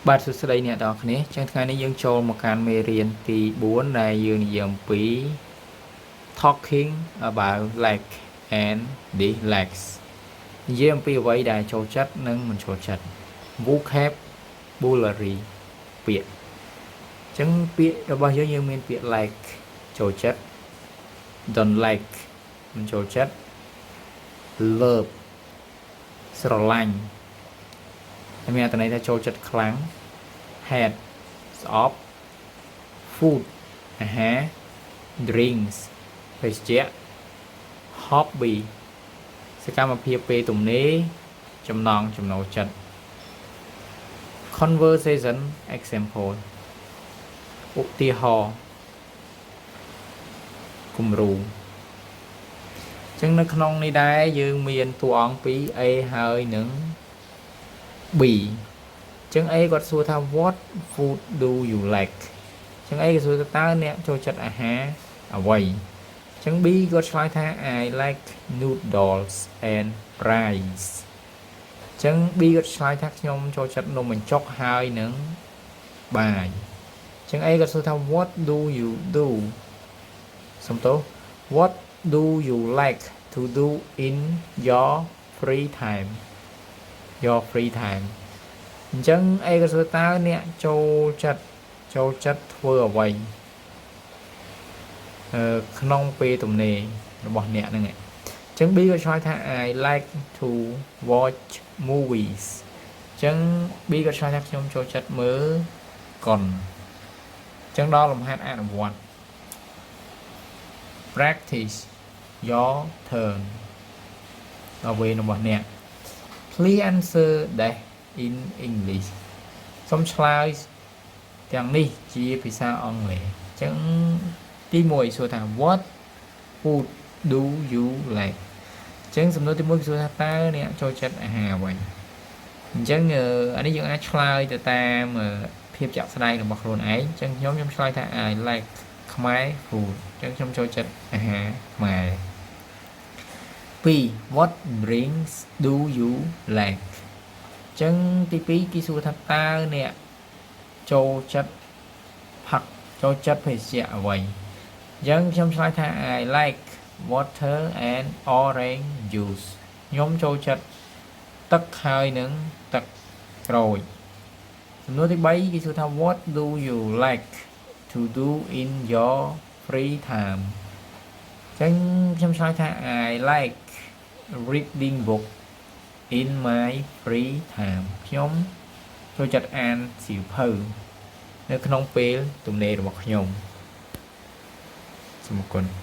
បាទសួស្តីអ្នកទាំងអស់គ្នាចឹងថ្ងៃនេះយើងចូលមកកាន់មេរៀនទី4ដែលយើងនិយាយអំពី talking about like and dislikes និយាយអំពីអ្វីដែលចូលចិត្តនិងមិនចូលចិត្ត vocabulary ពាក្យចឹងពាក្យរបស់យើងមានពាក្យ like ចូលចិត្ត don't like មិនចូលចិត្ត love ស្រឡាញ់មានអត្ថន័យថាចូលចិត្តខ្លាំង hate ស្អប់ food អាហារ drinks ភេសជ្ជៈ hobby សកម្មភាពពេលទំនេរចំណង់ចំណូលចិត្ត conversation example ឧទាហរណ៍គំរូចឹងនៅក្នុងនេះដែរយើងមានតួអង្គពីរ A ហើយនិង B ចឹង A គាត់សួរថា what food do you like ចឹង A គាត់សួរថាតើអ្នកចូលចិត្តអាហារអ្វីចឹង B គាត់ឆ្លើយថា I like noodles and rice ចឹង B គាត់ឆ្លើយថាខ្ញុំចូលចិត្តនំបញ្ចុកហើយនិងបាយចឹង A គាត់សួរថា what do you do សំទោស what do you like to do in your free time អញ្ចឹង A ក៏សួរតើអ្នកចូលចិត្តធ្វើអ្វីក្នុងពេលទំនេររបស់អ្នកហ្នឹងអញ្ចឹង B ក៏ឆ្លើយថា I like to watch movies អញ្ចឹង B ក៏ឆ្លើយថាខ្ញុំចូលចិត្តមើលកុនអញ្ចឹងដល់លំហាត់អនុវត្ត practice your turn ដល់វេនរបស់អ្នក please answer that in English សូមឆ្លើយទាំងនេះជាភាសាអង់គ្លេសអញ្ចឹងទី1សួរថា what food do you like អញ្ចឹងសំណួរទី1គឺសួរថាតើអ្នកចូលចិត្តអាហារអ្វីអញ្ចឹងអានេះយើងអាចឆ្លើយទៅតាមភាពជាក់ស្ដែងរបស់ខ្លួនឯងអញ្ចឹងខ្ញុំឆ្លើយថា I like ខ្មែរ food អញ្ចឹងខ្ញុំចូលចិត្តអាហារខ្មែរ2 what drinks do you like អញ្ចឹងទី2គេសួរថាតើអ្នកចូលចិត្តផឹកចូលចិត្តភេសជ្ជៈអ្វីអញ្ចឹងខ្ញុំឆ្លើយថា I like water and orange juice ខ្ញុំចូលចិត្តទឹកហើយនិងទឹកក្រូចសំណួរទី3គេសួរថា what do you like to do in your free time អញ្ចឹងខ្ញុំឆ្លើយថា I like reading book in my free time ខ្ញុំចូលចិត្តអានសៀវភៅនៅក្នុងពេលទំនេររបស់ខ្ញុំសូមអរគុណ